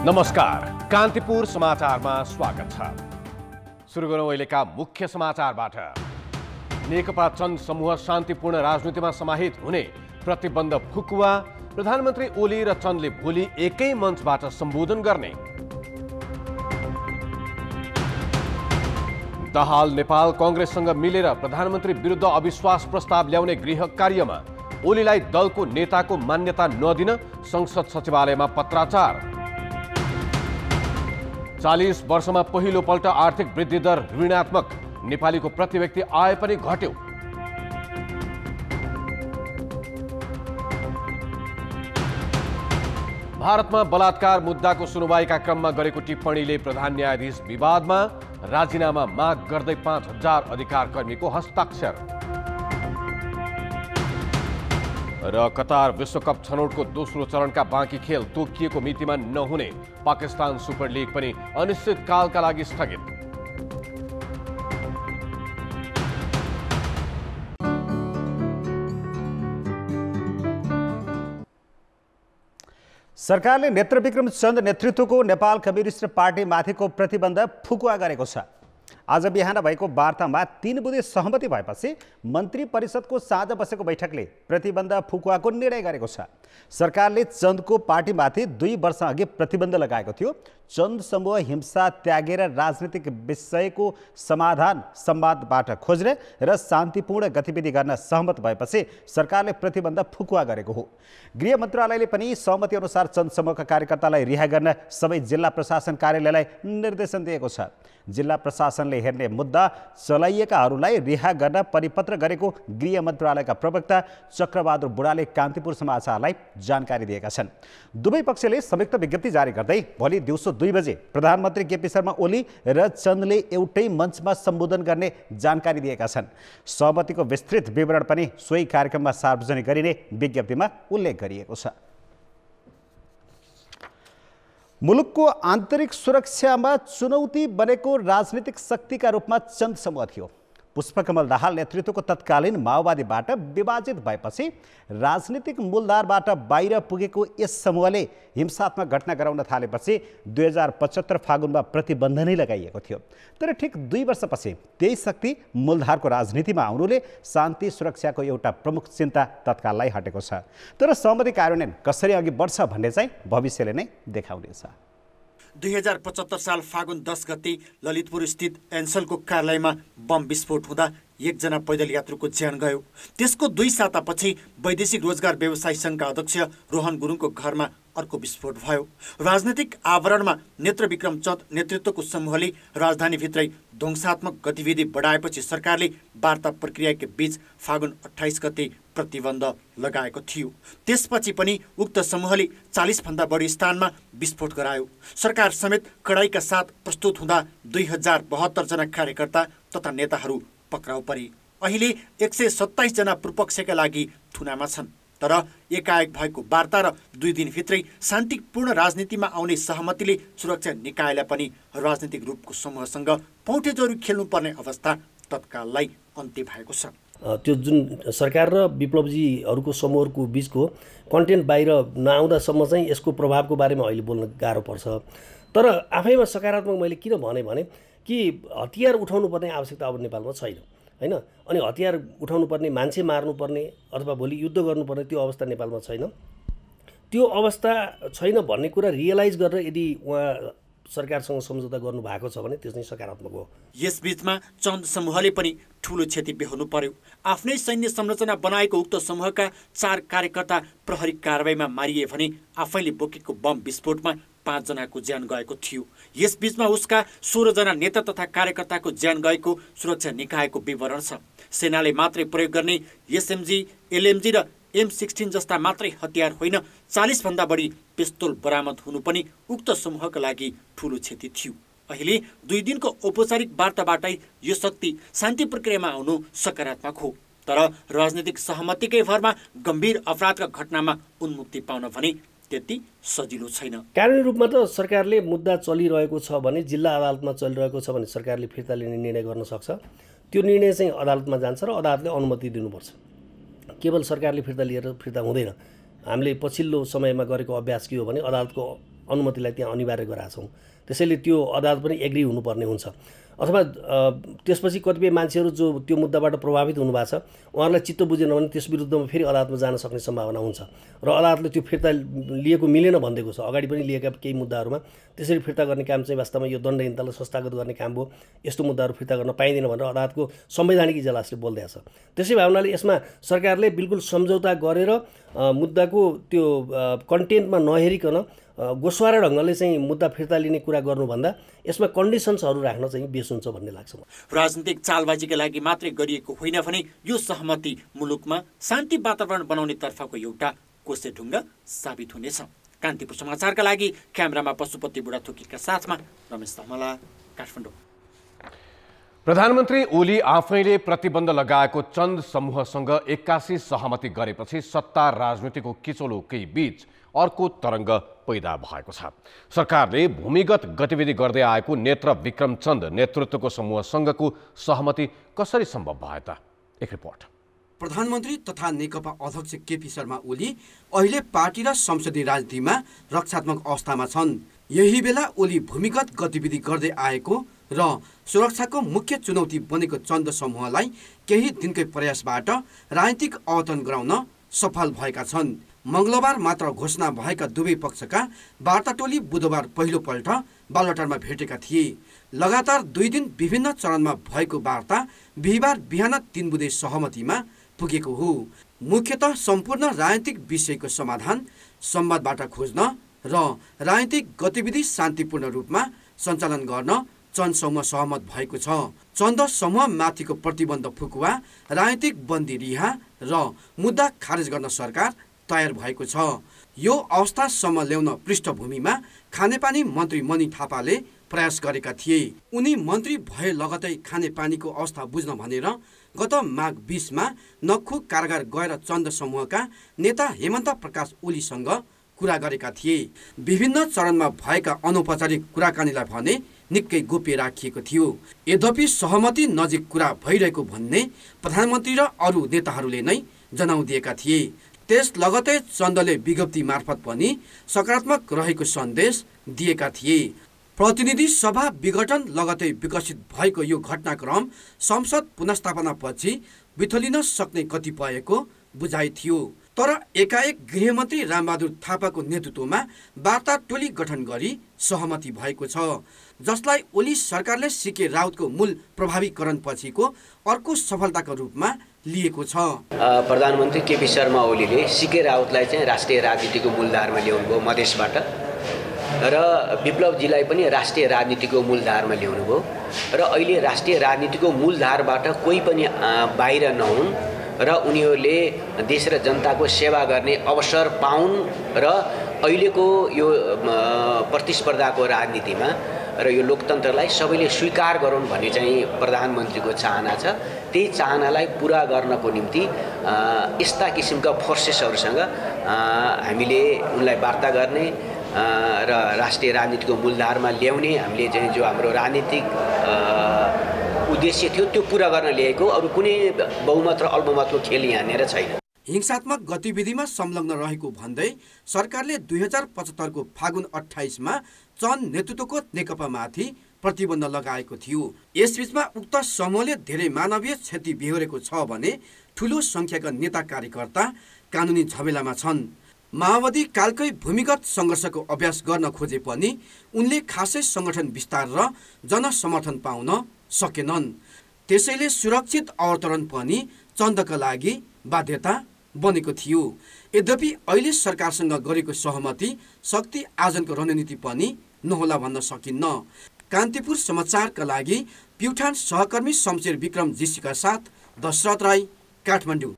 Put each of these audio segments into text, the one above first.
नमस्कार, कान्तिपुर समाचारमा स्वागत छ। सुरु गरौँ अहिलेका मुख्य समाचारबाट। नेकपा चन्द समूह शान्तिपूर्ण राजनीतिमा समाहित हुने प्रतिबन्ध फुकुवा, प्रधानमन्त्री ओली र चन्दले भोलि एकै मञ्चबाट सम्बोधन गर्ने। दाहाल नेपाल कांग्रेससँग मिलेर प्रधानमन्त्री विरुद्ध अविश्वास प्रस्ताव ल्याउने गृह कार्यमा ओलीलाई दलको नेताको मान्यता नदिन संसद सचिवालयमा पत्राचार। 40 वर्षमा पहिलो पल्ट आर्थिक वृद्धि दर ऋणात्मक, नेपालीको प्रति व्यक्ति आय पनि घट्यो। भारतमा बलात्कार मुद्दाको सुनवाईका क्रममा गरेको टिप्पणीले प्रधान न्यायाधीश विवादमा, राजीनामा माग गर्दै 5000 अधिकार कर्मीको हस्ताक्षर। र कतार विश्वकप छनौटको दोस्रो चरणका बाँकी खेल तोकिएको मितिमा नहुने, पाकिस्तान सुपर लिग पनि अनिश्चितकालका लागि स्थगित। सरकारले नेत्रविक्रम चन्द नेतृत्वको नेपाल कम्युनिस्ट पार्टीमाथिको प्रतिबन्ध फुकुवा गरेको छ। आज बिहान भएको वार्तामा 3 बुँदे सहमति भएपछि मन्त्री परिषदको साँझ बसेको बैठकले प्रतिबन्ध फुकुवाको निर्णय गरेको छ। सरकारले चन्दको पार्टीमाथि 2 वर्ष अघि प्रतिबन्ध लगाएको थियो। चन्द समूह हिंसा त्यागेर राजनीतिक विषयको समाधान संवादबाट खोज्ने र शान्तिपूर्ण गतिविधि गर्न सहमत भएपछि सरकारले प्रतिबन्ध फुकुवा गरेको हो। गृह मन्त्रालयले पनि सहमति अनुसार चन्द समूहका कार्यकर्तालाई रिहा गर्न सबै जिल्ला प्रशासन कार्यालयलाई निर्देशन दिएको छ। जिल्ला प्रशासनले हेर्ने मुद्दा चलाइएकाहरूलाई रिहा गर्न परिपत्र गरेको गृह मन्त्रालयका प्रवक्ता चक्रबहादुर बुढाले कान्तिपुर समाचारलाई जानकारी दिएका छन्। दुवै पक्षले संयुक्त विज्ञप्ति जारी गर्दै भोलि दिउँसो 2 बजे प्रधानमन्त्री केपी शर्मा ओली र चन्दले एउटै मञ्चमा सम्बोधन गर्ने जानकारी दिएका छन्। सहमतिको विस्तृत विवरण पनि सोही कार्यक्रममा सार्वजनिक गरिने विज्ञप्तिमा उल्लेख गरिएको छ। मुलुकको आन्तरिक सुरक्षामा चुनौती बनेको राजनीतिक शक्तिका रूपमा चन्द समूह थियो। पुष्पकमल दाहाल नेतृत्वको तत्कालीन माओवादीबाट विभाजित भएपछि राजनीतिक मूलधारबाट बाहिर पुगेको यस समूहले हिंसात्मक घटना गराउन थालेपछि 2075 फागुनमा प्रतिबन्ध नै लगाइएको थियो। तर ठिक 2 वर्षपछि त्यही शक्ति मूलधारको राजनीतिमा आउनुले शान्ति सुरक्षाको एउटा प्रमुख चिन्ता तत्काललाई हटेको छ। तर सहमति कार्यान्वयन कसरी अघि बढ्छ भन्ने चाहिँ भविष्यले नै देखाउनेछ। 2075 साल फागुन 10 गते ललितपुर स्थित एन्सलको कार्यालयमा बम विस्फोट हुँदा 1 जना पैदल यात्रुको ज्यान गयो। त्यसको 2 सातापछि वैदेशिक रोजगार व्यवसायी सङ्घका अध्यक्ष रोहन गुरुङको घरमा अर्को विस्फोट भयो। राजनैतिक आवरणमा नेत्रविक्रम चन्द नेतृत्वको समूहले राजधानीभित्रै ध्वंसात्मक गतिविधि बढाएपछि सरकारले वार्ता प्रक्रियाकै बीच फागुन 28 गते प्रतिबन्ध लगाएको थियो। त्यसपछि पनि उक्त समूहले 40 भन्दा बढी स्थानमा विस्फोट गरायो। सरकार समेत कडाइका साथ प्रस्तुत हुँदा 2072 जना कार्यकर्ता तथा नेताहरू पक्राउ परे। अहिले 127 जना पूर्वपक्षका लागि थुनामा छन्। तर एकाएक भएको वार्ता र 2 दिनभित्रै शान्तिपूर्ण राजनीतिमा आउने सहमतिले सुरक्षा निकायलाई पनि राजनीतिक रूपको समूहसँग पौठेजोरी खेल्नुपर्ने अवस्था तत्काललाई अन्त्य भएको छ। त्यो जुन सरकार र विप्लवजीहरूको समूहहरूको बीचको कन्टेन्ट बाहिर नआउँदासम्म चाहिँ यसको प्रभावको बारेमा अहिले बोल्न गाह्रो पर्छ। तर आफैमा सकारात्मक मैले किन भने कि हतियार उठाउनुपर्ने आवश्यकता अब नेपालमा छैन, हैन? अनि हतियार उठाउनुपर्ने, मान्छे मार्नुपर्ने अथवा भोलि युद्ध गर्नुपर्ने त्यो अवस्था नेपालमा छैन। त्यो अवस्था छैन भन्ने कुरा रियलाइज गरेर यदि उहाँ सरकारसँग सम्झौता गर्नुभएको छ भने त्यो चाहिँ सकारात्मक हो। यसबीचमा चन्द समूहले पनि ठुलो क्षति बेहोर्नु पर्यो। आफ्नै सैन्य संरचना बनाएको उक्त समूहका 4 कार्यकर्ता प्रहरी कारबाहीमा मारिए भने आफैले बोकेको बम विस्फोटमा 5 जनाको ज्यान गएको थियो। यसबीचमा उसका 16 जना नेता तथा कार्यकर्ताको ज्यान गएको सुरक्षा निकायको विवरण छ। सेनाले मात्रै प्रयोग गर्ने एसएमजी, एलएमजी र M16 जस्ता मात्रै हतियार होइन, 40 भन्दा बढी पिस्तोल बरामद हुनु पनि उक्त समूहका लागि ठुलो क्षति थियो। अहिले 2 दिनको औपचारिक वार्ताबाटै यो शक्ति शान्ति प्रक्रियामा आउनु सकारात्मक हो। तर राजनीतिक सहमतिकै भरमा गम्भीर अपराधका घटनामा उन्मुक्ति पाउन भने त्यति सजिलो छैन। कानुनी रूपमा त सरकारले मुद्दा चलिरहेको छ भने, जिल्ला अदालतमा चलिरहेको छ भने सरकारले फिर्ता लिने निर्णय गर्न सक्छ। त्यो निर्णय चाहिँ अदालतमा जान्छ र अदालतले अनुमति दिनुपर्छ। केवल सरकारले फिर्ता लिएर फिर्ता हुँदैन। हामीले पछिल्लो समयमा गरेको अभ्यास के हो भने अदालतको अनुमतिलाई त्यहाँ अनिवार्य गराएको छौँ। त्यसैले त्यो अदालत पनि एग्री हुनुपर्ने हुन्छ। अथवा त्यसपछि कतिपय मान्छेहरू जो त्यो मुद्दाबाट प्रभावित हुनुभएको छ उहाँहरूलाई चित्त बुझेन भने त्यस विरुद्धमा फेरि अदालतमा जान सक्ने सम्भावना हुन्छ र अदालतले त्यो फिर्ता लिएको मिलेन भनिदिएको छ। अगाडि पनि लिएका केही मुद्दाहरूमा त्यसरी फिर्ता गर्ने काम चाहिँ वास्तवमा यो दण्डहीनतालाई संस्थागत गर्ने काम हो, यस्तो मुद्दाहरू फिर्ता गर्न पाइँदैन भनेर अदालतको संवैधानिक इजलासले बोल्दैछ। त्यसै भए हुनाले यसमा सरकारले बिल्कुल सम्झौता गरेर मुद्दाको त्यो कन्टेन्टमा नहेरिकन गोस्वारा ढङ्गले चाहिँ मुद्दा फिर्ता लिने कुरा गर्नुभन्दा यसमा कन्डिसन्सहरू राख्न चाहिँ बेस हुन्छ भन्ने लाग्छ। राजनीतिक चालबाजीका लागि मात्रै गरिएको होइन भने यो सहमति मुलुकमा शान्ति वातावरण बनाउने तर्फको एउटा कोसेढुङ्गा साबित हुनेछ। कान्तिपुर समाचारका लागि क्यामेरामा पशुपति बुढाथोकीका साथमा रमेश धमला, काठमाडौँ। प्रधानमन्त्री ओली आफैले प्रतिबन्ध लगाएको चन्द समूहसँग 81 सहमति गरेपछि सत्ता राजनीतिको किचोलोकै बीच अर्को तरङ्ग पैदा भएको छ। सरकारले भूमिगत गतिविधि गर्दै आएको नेत्र विक्रम चन्द नेतृत्वको समूहसँगको सहमति कसरी सम्भव भयो त? एक रिपोर्ट। प्रधानमन्त्री तथा नेकपा अध्यक्ष केपी शर्मा ओली अहिले पार्टी र संसदीय राजनीतिमा रक्षात्मक अवस्थामा छन्। यही बेला ओली भूमिगत गतिविधि गर्दै आएको र सुरक्षाको मुख्य चुनौती बनेको चन्द समूहलाई केही दिनकै प्रयासबाट राजनीतिक अवतरण गराउन सफल भएका छन्। मंगलबार मात्र घोषणा भएका दुवै पक्षका वार्ता टोली बुधबार पहिलोपल्ट बालुवाटारमा भेटेका थिए। लगातार 2 दिन विभिन्न चरणमा भएको वार्ता बिहिबार बिहान 3 बुँदे सहमतिमा पुगेको हो। मुख्यतः सम्पूर्ण राजनीतिक विषयको समाधान संवादबाट खोज्न र राजनीतिक गतिविधि शान्तिपूर्ण रूपमा सञ्चालन गर्न चन्द समूह सहमत भएको छ। चन्द समूह माथिको प्रतिबन्ध फुकुवा, राजनीतिक बन्दी रिहा र मुद्दा खारेज गर्न सरकार तयार भएको छ। यो अवस्थासम्म ल्याउन पृष्ठभूमिमा खानेपानी मन्त्री मणि थापाले प्रयास गरेका थिए। उनी मन्त्री भए लगतै खानेपानीको अवस्था बुझ्न भनेर गत माघ 20 मा नक्खु कारागार गएर चन्द समूहका नेता हेमन्त प्रकाश ओलीसँग कुरा गरेका थिए। विभिन्न चरणमा भएका अनौपचारिक कुराकानीलाई भने निकै गोप्य राखिएको थियो। यद्यपि सहमति नजिक कुरा भइरहेको भन्ने प्रधानमन्त्री र अरू नेताहरूले नै जनाउँदिएका थिए। त्यस लगतै चन्दले विज्ञप्ति मार्फत पनि सकारात्मक रहेको सन्देश दिएका थिए। प्रतिनिधि सभा विघटन लगतै विकसित भएको यो घटनाक्रम संसद पुनर्स्थापना पछि बिथोलिन सक्ने कतिपयको बुझाइ थियो। तर एकाएक गृहमन्त्री रामबहादुर थापाको नेतृत्वमा वार्ता टोली गठन गरी सहमति भएको छ, जसलाई ओली सरकारले सीके राउतको मूल प्रभावीकरण पछिको अर्को सफलताको रूपमा लिएको छ। प्रधानमन्त्री केपी शर्मा ओलीले सीके राउतलाई चाहिँ राष्ट्रिय राजनीतिको मूलधारमा ल्याउनुभयो मधेसबाट र विप्लवजीलाई पनि राष्ट्रिय राजनीतिको मूलधारमा ल्याउनुभयो र अहिले राष्ट्रिय राजनीतिको मूलधारबाट कोही पनि बाहिर नहुन् र उनीहरूले देश र जनताको सेवा गर्ने अवसर पाउन् र अहिलेको यो प्रतिस्पर्धाको राजनीतिमा र यो लोकतन्त्रलाई सबैले स्वीकार गरून् भन्ने चाहिँ प्रधानमन्त्रीको चाहना छ। त्यही चाहनालाई पुरा गर्नको निम्ति यस्ता किसिमका फोर्सेसहरूसँग हामीले उनलाई वार्ता गर्ने र राष्ट्रिय राजनीतिको मूलधारमा ल्याउने हामीले चाहिँ जो हाम्रो राजनीतिक उद्देश्य थियो त्यो पूरा गर्न ल्याएको, अरू कुनै बहुमत र अल्पमतको खेल यहाँनिर छैन। हिंसात्मक गतिविधिमा संलग्न रहेको भन्दै सरकारले 2075 को फागुन 28 मा चन्द नेतृत्वको नेकपामाथि प्रतिबन्ध लगाएको थियो। यसबीचमा उक्त समूहले धेरै मानवीय क्षति बेहोरेको छ भने ठूलो संख्याका नेता कार्यकर्ता कानुनी झमेलामा छन्। माओवादी कालकै भूमिगत सङ्घर्षको अभ्यास गर्न खोजे पनि उनले खासै सङ्गठन विस्तार र जनसमर्थन पाउन सकेनन्। त्यसैले सुरक्षित अवतरण पनि चन्दका लागि बाध्यता बनेको थियो। यद्यपि अहिले सरकारसँग गरेको सहमति शक्ति आर्जनको रणनीति पनि नहोला भन्न सकिन्न। कान्तिपुर समाचारका लागि प्युठान सहकर्मी शमशेर विक्रम जीसीका साथ दशरथ राई, काठमाडौँ।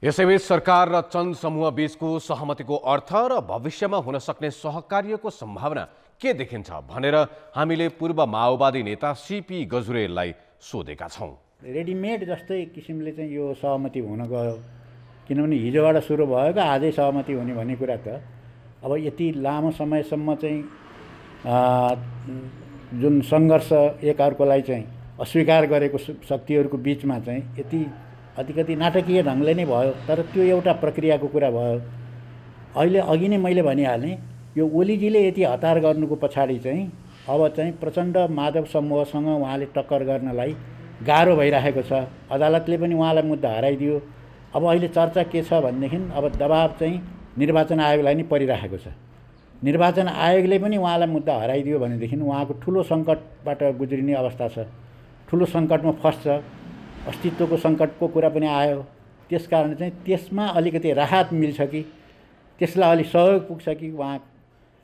यसैबीच सरकार र चन्द समूह बीचको सहमतिको अर्थ र भविष्यमा हुन सक्ने सहकार्यको सम्भावना के देखिन्छ भनेर हामीले पूर्व माओवादी नेता सीपी गजुरेललाई सोधेका छौँ। रेडिमेड जस्तै किसिमले चाहिँ यो सहमति हुन गयो, किनभने हिजोबाट सुरु भएको आजै सहमति हुने भन्ने कुरा त अब यति लामो समयसम्म चाहिँ जुन सङ्घर्ष एकअर्कोलाई चाहिँ अस्वीकार गरेको शक्तिहरूको बिचमा चाहिँ यति अलिकति नाटकीय ढङ्गले नै भयो। तर त्यो एउटा प्रक्रियाको कुरा भयो। अहिले अघि नै मैले भनिहालेँ यो ओलीजीले यति हतार गर्नुको पछाडि चाहिँ अब चाहिँ प्रचण्ड माधव समूहसँग उहाँले टक्कर गर्नलाई गाह्रो भइरहेको छ। अदालतले पनि उहाँलाई मुद्दा हराइदियो। अब अहिले चर्चा के छ भनेदेखि अब दबाब चाहिँ निर्वाचन आयोगलाई नै परिरहेको छ। निर्वाचन आयोगले पनि उहाँलाई मुद्दा हराइदियो भनेदेखि उहाँको ठुलो सङ्कटबाट गुज्रिने अवस्था छ, ठुलो सङ्कटमा फस्छ, अस्तित्वको सङ्कटको कुरा पनि आयो। त्यसकारण चाहिँ त्यसमा अलिकति राहत मिल्छ कि त्यसलाई अलिक सहयोग पुग्छ कि उहाँ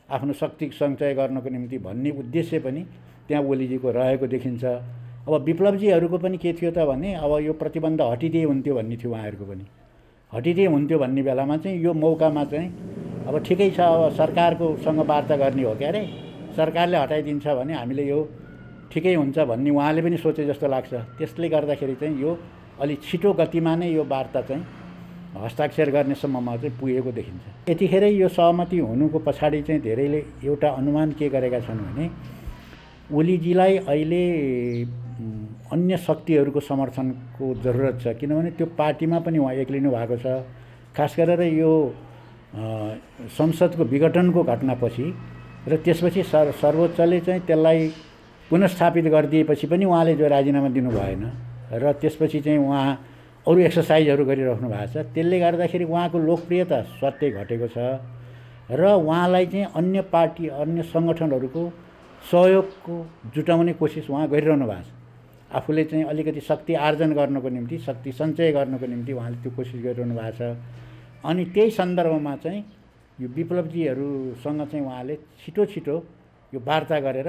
आफ्नो शक्ति सञ्चय गर्नको निम्ति भन्ने उद्देश्य पनि त्यहाँ ओलीजीको रहेको देखिन्छ। अब विप्लवजीहरूको पनि के थियो त भने अब यो प्रतिबन्ध हटिदिए हुन्थ्यो भन्ने थियो उहाँहरूको पनि। हटिदिए हुन्थ्यो भन्ने बेलामा चाहिँ यो मौकामा चाहिँ अब ठिकै छ, अब सरकारकोसँग वार्ता गर्ने हो क्या अरे, सरकारले हटाइदिन्छ भने हामीले यो ठिकै हुन्छ भन्ने उहाँले पनि सोचे जस्तो लाग्छ। त्यसले गर्दाखेरि चाहिँ यो अलि छिटो गतिमा नै यो वार्ता चाहिँ हस्ताक्षर गर्नेसम्ममा चाहिँ पुगेको देखिन्छ। यतिखेरै यो सहमति हुनुको पछाडि चाहिँ धेरैले एउटा अनुमान के गरेका छन् भने ओलीजीलाई अहिले अन्य शक्तिहरूको समर्थनको जरुरत छ, किनभने त्यो पार्टीमा पनि उहाँ एक्लिनु भएको छ। खास गरेर यो संसदको विघटनको घटनापछि र त्यसपछि सर्वोच्चले चाहिँ त्यसलाई पुनस्थापित गरिदिएपछि पनि उहाँले जो राजीनामा दिनु भएन र त्यसपछि चाहिँ उहाँ अरू एक्सर्साइजहरू गरिराख्नु भएको छ। त्यसले गर्दाखेरि उहाँको लोकप्रियता स्वात्तै घटेको छ र उहाँलाई चाहिँ अन्य पार्टी अन्य सङ्गठनहरूको सहयोगको जुटाउने कोसिस उहाँ गरिरहनु भएको छ। आफूले चाहिँ अलिकति शक्ति आर्जन गर्नको निम्ति, शक्ति सञ्चय गर्नको निम्ति उहाँले त्यो कोसिस गरिरहनु भएको छ। अनि त्यही सन्दर्भमा चाहिँ यो विप्लवजीहरूसँग चाहिँ उहाँले छिटो छिटो यो वार्ता गरेर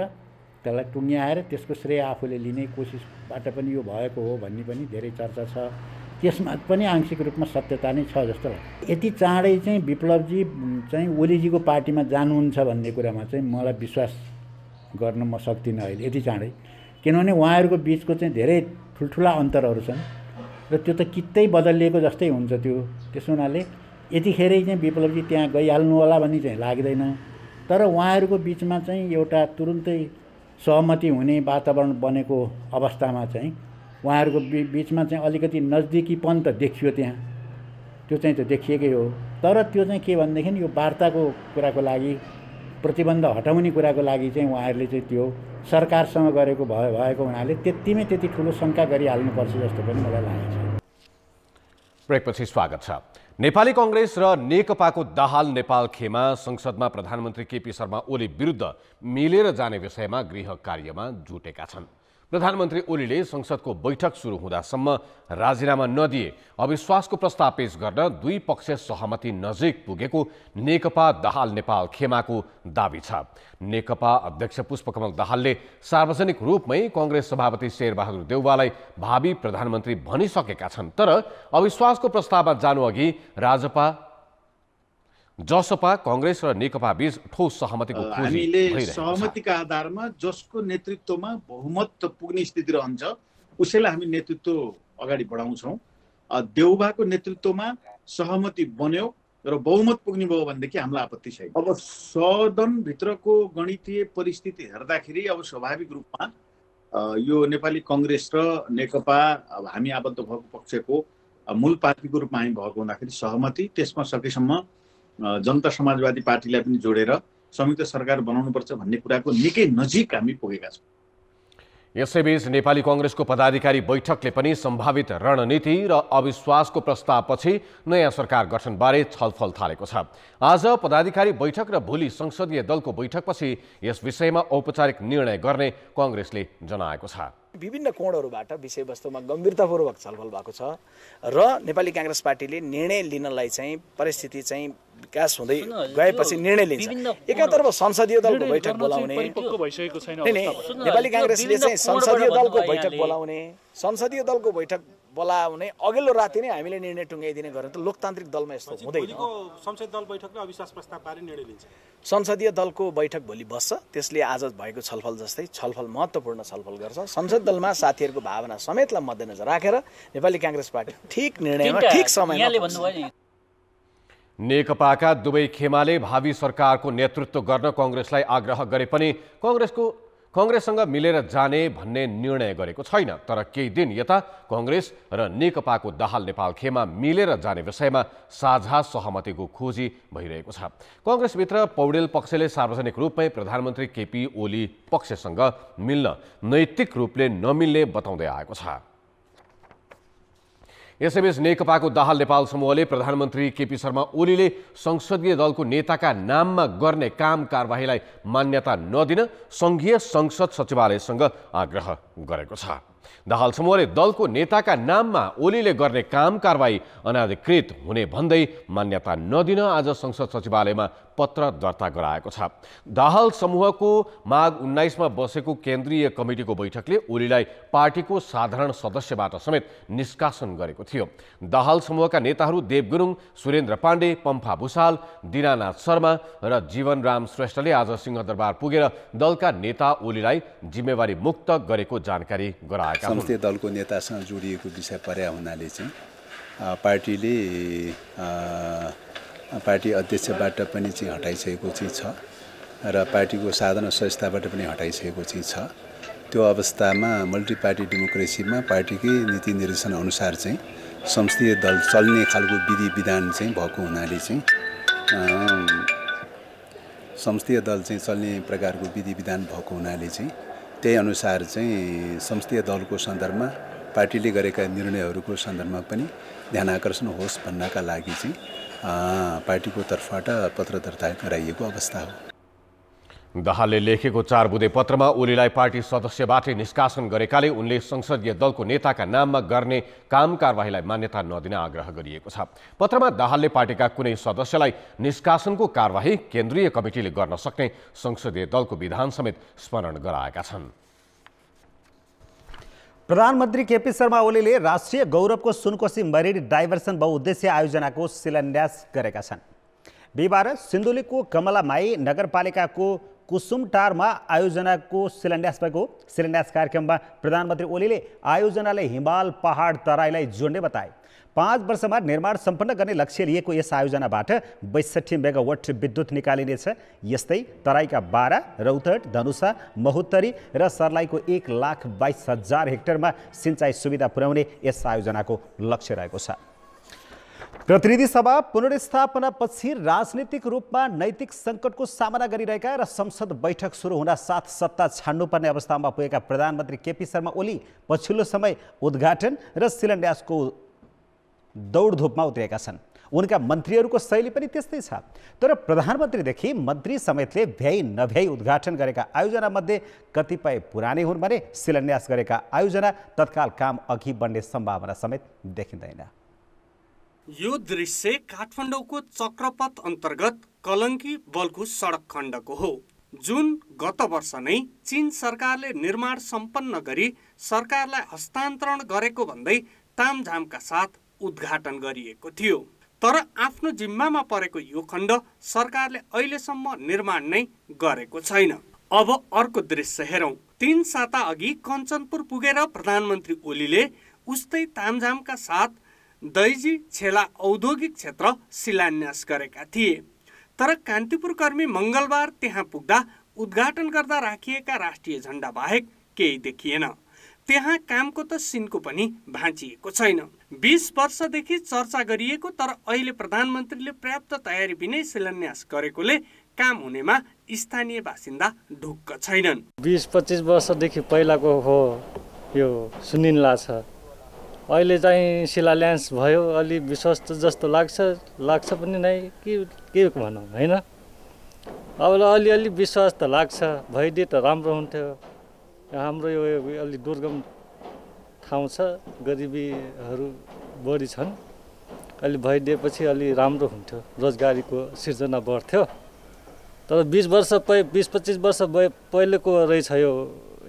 त्यसलाई टुङ्ग्याएर त्यसको श्रेय आफूले लिने कोसिसबाट पनि यो भएको हो भन्ने पनि धेरै चर्चा छ। त्यसमा पनि आंशिक रूपमा सत्यता नै छ जस्तो लाग्छ। यति चाँडै चाहिँ विप्लवजी चाहिँ ओलीजीको पार्टीमा जानुहुन्छ भन्ने कुरामा चाहिँ मलाई विश्वास गर्न म सक्दिनँ अहिले यति चाँडै, किनभने उहाँहरूको बिचको चाहिँ धेरै ठुल्ठुला अन्तरहरू छन् र त्यो त कित्तै बदलिएको जस्तै हुन्छ त्यो। त्यसो हुनाले यतिखेरै चाहिँ विप्लवजी त्यहाँ गइहाल्नु होला भन्ने चाहिँ लाग्दैन। तर उहाँहरूको बिचमा चाहिँ एउटा तुरुन्तै सहमति हुने वातावरण बनेको अवस्थामा चाहिँ उहाँहरूको बिचमा चाहिँ अलिकति नजदिकीपन त देखियो त्यहाँ, त्यो चाहिँ त देखिएकै हो। तर त्यो चाहिँ के भनेदेखि यो वार्ताको कुराको लागि, प्रतिबन्ध हटाउने कुराको लागि चाहिँ उहाँहरूले चाहिँ त्यो सरकारसँग गरेको भएको हुनाले त्यतिमै त्यति ठुलो शङ्का गरिहाल्नुपर्छ जस्तो पनि मलाई लागेको छ। ब्रेकपछि स्वागत छ। नेपाली कांग्रेस र नेकपाको दाहाल नेपाल खेमा संसदमा प्रधानमन्त्री केपी शर्मा ओली विरुद्ध मिलेर जाने विषयमा गृह कार्यमा जुटेका छन्। प्रधानमन्त्री ओलीले संसदको बैठक सुरु हुँदासम्म राजीनामा नदिए अविश्वासको प्रस्ताव पेश गर्न दुई पक्ष सहमति नजिक पुगेको नेकपा दाहाल नेपाल खेमाको दाबी छ। नेकपा अध्यक्ष पुष्पकमल दाहालले सार्वजनिक रूपमै कांग्रेस सभापति शेरबहादुर देउवालाई भावी प्रधानमन्त्री भनिसकेका छन्। तर अविश्वासको प्रस्तावमा जानुअघि जसपा कांग्रेस र नेकपा बीच ठोस सहमतिको खोजी हामीले सहमतिका आधारमा जसको नेतृत्वमा बहुमत पुग्ने स्थिति रहन्छ उसैलाई हामी नेतृत्व अगाडि बढाउँछौँ। देउबाको नेतृत्वमा सहमति बन्यो र बहुमत पुग्ने भयो भनेदेखि हामीलाई आपत्ति छैन। अब सदनभित्रको गणितीय परिस्थिति हेर्दाखेरि अब स्वाभाविक रूपमा यो नेपाली कांग्रेस र नेकपा अब हामी आबद्ध भएको पक्षको मूल पार्टीको रूपमा हामी भएको हुँदाखेरि सहमति, त्यसमा सकेसम्म जनता समाजवादी पार्टीलाई पनि जोडेर संयुक्त सरकार बनाउनुपर्छ भन्ने कुराको निकै नजिक हामी पुगेका छौँ। यसैबीच नेपाली कांग्रेसको पदाधिकारी बैठकले पनि सम्भावित रणनीति र अविश्वासको प्रस्तावपछि नयाँ सरकार गठनबारे छलफल थालेको छ। आज पदाधिकारी बैठक र भोलि संसदीय दलको बैठकपछि यस विषयमा औपचारिक निर्णय गर्ने कांग्रेसले जनाएको छ। विभिन्न कोणहरूबाट विषयवस्तुमा गम्भीरतापूर्वक छलफल भएको छ र नेपाली कांग्रेस पार्टीले निर्णय लिनलाई चाहिँ परिस्थिति चाहिँ विकास हुँदै गएपछि निर्णय लिन्छ। एकातर्फ संसदीय दलको बैठक बोलाउने, नेपाली कांग्रेसले चाहिँ संसदीय दलको बैठक बोलाउने अघिल्लो राति नै हामीले निर्णय टुङ्गाइदिने गरेर त लोकतान्त्रिक दलमा यस्तो हुँदैन। संसदीय दल बैठकले अविश्वास प्रस्ताव पारी निर्णय लिन्छ। संसदीय दलको बैठक भोलि बस्छ, त्यसले आज भएको छलफल जस्तै छलफल महत्त्वपूर्ण छलफल गर्छ। संसद दलमा साथीहरूको भावना समेतलाई मध्यनजर राखेर नेपाली कांग्रेस पार्टी ठिक निर्णयमा ठिक समयमा। नेकपाका दुवै खेमाले भावी सरकारको नेतृत्व गर्न कांग्रेसलाई आग्रह गरे पनि कांग्रेसको कङ्ग्रेससँग मिलेर जाने भन्ने निर्णय गरेको छैन, तर केही दिन यता कङ्ग्रेस र नेकपाको दाहाल नेपाल खेमा मिलेर जाने विषयमा साझा सहमतिको खोजी भइरहेको छ। कङ्ग्रेसभित्र पौडेल पक्षले सार्वजनिक रूपमै प्रधानमन्त्री केपी ओली पक्षसँग मिल्न नैतिक रूपले नमिल्ने बताउँदै आएको छ। यसैबीच नेकपाको दाहाल नेपाल समूहले प्रधानमन्त्री केपी शर्मा ओलीले संसदीय दलको नेताका नाममा गर्ने काम कारबाहीलाई मान्यता नदिन संघीय संसद सचिवालयसँग आग्रह गरेको छ। दाहाल समूहले दलको नेताका नाममा ओलीले गर्ने काम कारबाही अनाधिकृत हुने भन्दै मान्यता नदिन आज संसद सचिवालयमा पत्र दर्ता गराएको छ। दाहाल समूहको माघ 19 मा बसेको केन्द्रीय कमिटीको बैठकले ओलीलाई पार्टीको साधारण सदस्यबाट समेत निष्कासन गरेको थियो। दाहाल समूहका नेताहरू देव गुरुङ, सुरेन्द्र पाण्डे, पम्फा भूषाल, दीनानाथ शर्मा र जीवनराम श्रेष्ठले आज सिंहदरबार पुगेर दलका नेता ओलीलाई जिम्मेवारी मुक्त गरेको जानकारी गराएका हुन्। संसदीय दलको नेतासँग जोडिएको विषय पर्या हुनाले चाहिँ पार्टीले पार्टी अध्यक्षबाट पनि चाहिँ हटाइसकेको चाहिँ छ र पार्टीको साधारण सदस्यताबाट पनि हटाइसकेको चाहिँ छ। त्यो अवस्थामा मल्टी पार्टी डेमोक्रेसीमा पार्टीकै नीति निर्देशन अनुसार चाहिँ संसदीय दल चल्ने खालको विधि विधान चाहिँ भएको हुनाले चाहिँ संसदीय दल चाहिँ चल्ने प्रकारको विधि विधान भएको हुनाले चाहिँ त्यही अनुसार चाहिँ संसदीय दलको सन्दर्भमा पार्टीले गरेका निर्णयहरूको सन्दर्भमा पनि ध्यान आकर्षण होस् भन्नका लागि चाहिँ पार्टीको तर्फबाट पत्र दर्ता गराइएको अवस्था हो। दाहालले लेखेको 4 बुँदे पत्रमा ओलीलाई पार्टी सदस्यबाटै निष्कासन गरेकाले उनले संसदीय दलको नेताका नाममा गर्ने काम कारबाहीलाई मान्यता नदिन आग्रह गरिएको छ। पत्रमा दाहालले पार्टीका कुनै सदस्यलाई निष्कासनको कारबाही केन्द्रीय कमिटीले गर्न सक्ने संसदीय दलको विधान समेत स्मरण गराएका छन्। प्रधानमन्त्री केपी शर्मा ओलीले राष्ट्रिय गौरवको सुनकोशी मरिन डाइभर्सन बहुउद्देश्य आयोजनाको शिलान्यास गरेका छन्। बिहिबार सिन्धुलीको कमलामाई नगरपालिकाको कुसुमटारमा आयोजनाको शिलान्यास भएको शिलान्यास कार्यक्रममा प्रधानमन्त्री ओलीले आयोजनाले हिमाल पहाड तराईलाई जोड्ने बताए। 5 वर्षमा निर्माण सम्पन्न गर्ने लक्ष्य लिएको यस आयोजनाबाट 62 मेगावाट विद्युत निकालिनेछ। यस्तै तराईका 12, रौतहट, धनुषा, महुत्तरी र सर्लाहीको 1,22,000 हेक्टरमा सिँचाइ सुविधा पुर्याउने यस आयोजनाको लक्ष्य रहेको छ। प्रतिनिधि सभा पुनर्स्थापनापछि राजनीतिक रूपमा नैतिक सङ्कटको सामना गरिरहेका र संसद बैठक सुरु हुन साथ सत्ता छान्नुपर्ने अवस्थामा पुगेका प्रधानमन्त्री केपी शर्मा ओली पछिल्लो समय उद्घाटन र शिलान्यासको दौडधुपमा उत्रिएका छन्। उनका मन्त्रीहरूको शैली पनि त्यस्तै छ। तर प्रधानमन्त्रीदेखि मन्त्री समेतले भ्याइ नभ्याइ उद्घाटन गरेका आयोजनामध्ये कतिपय पुरानै हुन् भने शिलान्यास गरेका आयोजना तत्काल काम अघि बढ्ने सम्भावना समेत देखिँदैन। यो दृश्य काठमाडौँको चक्रपथ अन्तर्गत कलङ्की बल्खु सडक खण्डको हो, जुन गत वर्ष नै चीन सरकारले निर्माण सम्पन्न गरी सरकारलाई हस्तान्तरण गरेको भन्दै तामझामका साथ उद्घाटन गरिएको थियो। तर आफ्नो जिम्मामा परेको यो खण्ड सरकारले अहिलेसम्म निर्माण नै गरेको छैन। अब अर्को दृश्य हेरौँ। 3 साता अघि कञ्चनपुर पुगेर प्रधानमन्त्री ओलीले उस्तै तामझामका साथ दैजी छेला औद्योगिक क्षेत्र शिलान्यास गरेका थिए। तर कान्तिपुर कर्मी मङ्गलबार त्यहाँ पुग्दा उद्घाटन गर्दा राखिएका राष्ट्रिय झण्डा बाहेक केही देखिएन। त्यहाँ कामको त सिनको पनि भाँचिएको छैन। 20 वर्षदेखि चर्चा गरिएको तर अहिले प्रधानमन्त्रीले पर्याप्त तयारी बिनै शिलान्यास गरेकोले काम हुनेमा स्थानीय बासिन्दा ढुक्क छैनन्। 20-25 वर्षदेखि पहिलाको हो यो सुनिला छ। अहिले चाहिँ शिलान्यास भयो, अलि विश्वस्त जस्तो लाग्छ पनि नै के भनौँ होइन। अब अलिअलि विश्वास त लाग्छ, भइदिए त राम्रो हुन्थ्यो। हाम्रो यो अलि दुर्गम ठाउँ छ, गरिबीहरू बढी छन्। अलि भइदिएपछि अलि राम्रो हुन्थ्यो, रोजगारीको सिर्जना बढ्थ्यो। तर 20-25 वर्ष पहिलेको रहेछ यो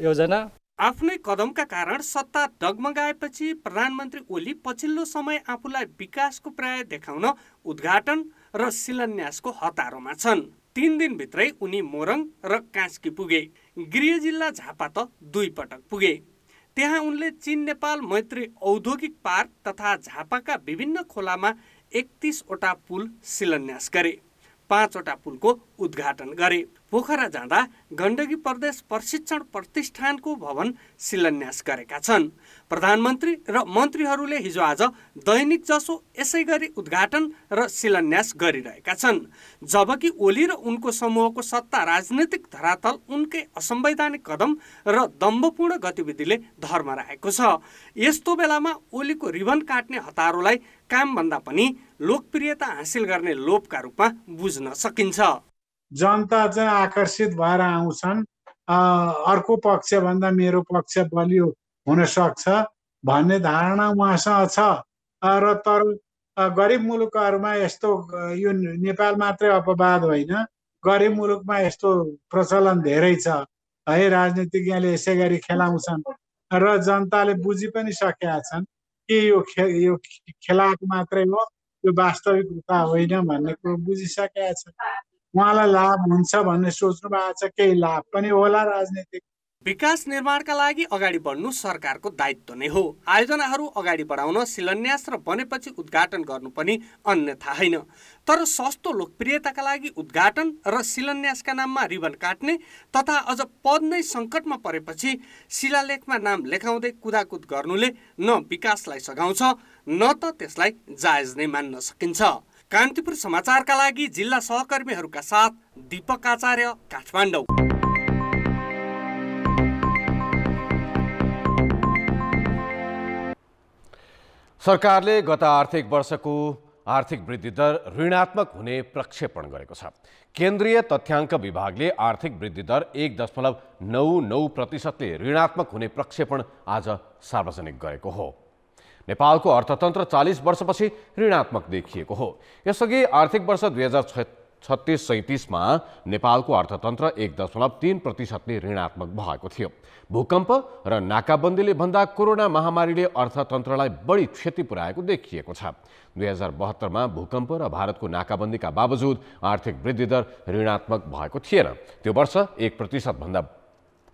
योजना। आफ्नै कदमका कारण सत्ता डगमगाएपछि प्रधानमन्त्री ओली पछिल्लो समय आफूलाई विकासको पर्याय देखाउन उद्घाटन र शिलान्यासको हतारोमा छन्। 3 दिनभित्रै उनी मोरङ र कास्की पुगे। गृह जिल्ला झापा त 2 पटक पुगे। त्यहाँ उनले चीन नेपाल मैत्री औद्योगिक पार्क तथा झापाका विभिन्न खोलामा 31 वटा पुल शिलान्यास गरे। 5वटा पुलको उद्घाटन गरे। पोखरा जाँदा गण्डकी प्रदेश प्रशिक्षण प्रतिष्ठानको भवन शिलान्यास गरेका छन्। प्रधानमन्त्री र मन्त्रीहरूले हिजो आज दैनिक जसो यसै गरी उद्घाटन र शिलान्यास गरिरहेका छन्। जबकि ओली र उनको समूहको सत्ता राजनीतिक धरातल उनकै असंवैधानिक कदम र दम्भपूर्ण गतिविधिले धर्मराएको छ। यस्तो बेलामा ओलीको रिबन काट्ने हतारोलाई कामभन्दा पनि लोकप्रियता हासिल गर्ने लोभका रूपमा बुझ्न सकिन्छ। जनता चाहिँ आकर्षित भएर आउँछन्, अर्को पक्षभन्दा मेरो पक्ष बलियो हुन सक्छ भन्ने धारणा उहाँसँग छ। र तर गरिब मुलुकहरूमा यस्तो, यो नेपाल मात्रै अपवाद होइन, गरिब मुलुकमा यस्तो प्रचलन धेरै छ है। राजनीतिज्ञले यसै गरी खेलाउँछन् र जनताले बुझि पनि सकेका छन् कि यो खेलाएको मात्रै हो, यो वास्तविकता होइन भन्ने कुरो बुझिसकेका छन्। उहाँलाई लाभ हुन्छ भन्ने सोच्नु भएको छ, केही लाभ पनि होला राजनीतिक। विकास निर्माणका लागि अगाडि बढ्नु सरकारको दायित्व नै हो। आयोजनाहरू अगाडि बढाउन शिलान्यास र बनेपछि उद्घाटन गर्नु पनि अन्यथा होइन। तर सस्तो लोकप्रियताका लागि उद्घाटन र शिलान्यासका नाममा रिबन काट्ने तथा अझ पद नै सङ्कटमा परेपछि शिलालेखमा नाम लेखाउँदै कुदाकुद गर्नुले न विकासलाई सघाउँछ न त त्यसलाई जायज नै मान्न सकिन्छ। कान्तिपुर समाचारका लागि जिल्ला सहकर्मीहरूका साथ दीपक आचार्य, काठमाडौँ। सरकारले गत आर्थिक वर्षको आर्थिक वृद्धि दर ऋणात्मक हुने प्रक्षेपण गरेको छ। केन्द्रीय तथ्याङ्क विभागले आर्थिक वृद्धि दर 1.99% ऋणात्मक हुने प्रक्षेपण आज सार्वजनिक गरेको हो। नेपालको अर्थतन्त्र 40 वर्षपछि ऋणात्मक देखिएको हो। यसअघि आर्थिक वर्ष 2036-37 मा नेपालको अर्थतन्त्र 1.3% ऋणात्मक भएको थियो। भूकम्प र नाकाबन्दीले भन्दा कोरोना महामारीले अर्थतन्त्रलाई बढी क्षति पुर्याएको देखिएको छ। 2072 मा भूकम्प र भारतको नाकाबन्दीका बावजुद आर्थिक वृद्धि दर ऋणात्मक भएको थिएन। त्यो वर्ष 1% भन्दा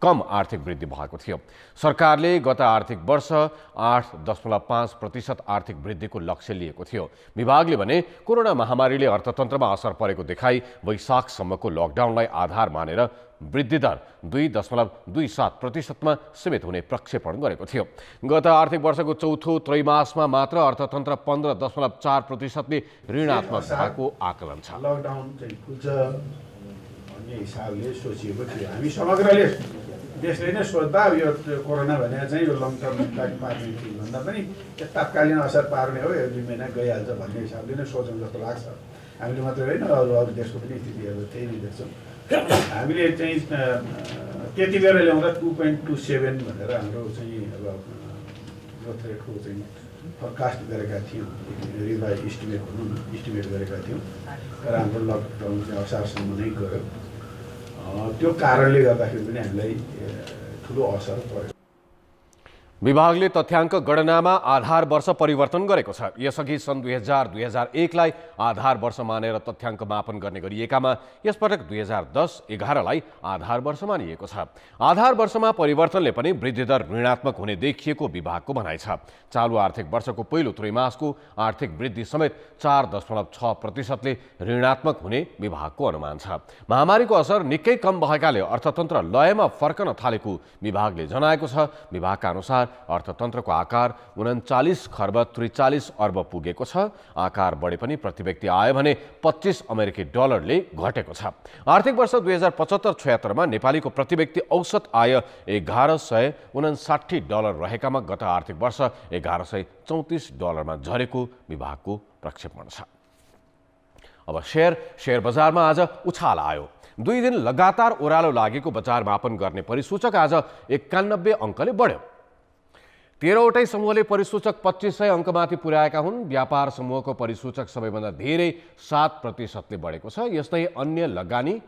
कम आर्थिक वृद्धि भएको थियो। सरकारले गत आर्थिक वर्ष 8.5% आर्थिक वृद्धिको लक्ष्य लिएको थियो। विभागले भने कोरोना महामारीले अर्थतन्त्रमा असर परेको देखाई वैशाखसम्मको लकडाउनलाई आधार मानेर वृद्धि दर 2.27% मा सीमित हुने प्रक्षेपण गरेको थियो। गत आर्थिक वर्षको चौथो त्रैमासमा मात्र अर्थतन्त्र 15.4% ऋणात्मक भएको आकलन छ। लकडाउन चाहिँ खुल्छ भन्ने हिसाबले सोचिएको थियो। हामी समग्रले देशले नै सोच्दा यो कोरोना भनेर चाहिँ यो लङ टर्म इम्प्याक्ट पार्ने भन्दा पनि तात्कालीन असर पार्ने हो, 1-2 महिना गइहाल्छ भन्ने हिसाबले नै सोचौँ जस्तो लाग्छ। हामीले मात्रै होइन, अरू देशको पनि स्थितिहरू त्यही नै देख्छौँ। हामीले चाहिँ त्यति बेर ल्याउँदा 2.27 भनेर हाम्रो चाहिँ अब ग्रोथ रेटको चाहिँ फोरकास्ट गरेका थियौँ, रिभाइज इस्टिमेट भनौँ न, इस्टिमेट गरेका थियौँ। तर हाम्रो लकडाउन चाहिँ असारसम्म नै गयो। त्यो कारणले गर्दाखेरि पनि हामीलाई ठुलो असर पर्यो। विभागले तथ्याङ्क गणनामा आधार वर्ष परिवर्तन गरेको छ। यसअघि सन् 2000-2001 लाई आधार वर्ष मानेर तथ्याङ्क मापन गर्ने गरिएकामा यसपटक 2010-11 लाई आधार वर्ष मानिएको छ। आधार वर्षमा परिवर्तनले पनि वृद्धि दर ऋणात्मक हुने देखिएको विभागको भनाइ छ। चालु आर्थिक वर्षको पहिलो त्रैमासको आर्थिक वृद्धि समेत 4.6% ले ऋणात्मक हुने विभागको अनुमान छ। महामारीको असर निकै कम भएकाले अर्थतन्त्र लयमा फर्कन थालेको विभागले जनाएको छ। विभागका अनुसार अर्थतन्त्रको आकार 39 खर्ब 43 अर्ब पुगेको छ। आकार बढे पनि प्रति व्यक्ति आय भने 25 अमेरिकी डलरले घटेको छ। आर्थिक वर्ष 2075-76 मा नेपालीको प्रति व्यक्ति औसत आय 1159 डलर रहेकामा गत आर्थिक वर्ष 1134 डलरमा झरेको विभागको प्रक्षेपण छ। अब शेयर बजारमा आज उछाल आयो। 2 दिन लगातार ओह्रालो लागेको बजार मापन गर्ने परिसूचक आज 91 अङ्कले बढ्यो। 13वटै समूहले परिसूचक 2500 अङ्कमाथि पुर्याएका हुन्। व्यापार समूहको परिसूचक सबैभन्दा धेरै 7% ले बढेको छ। यस्तै अन्य लगानी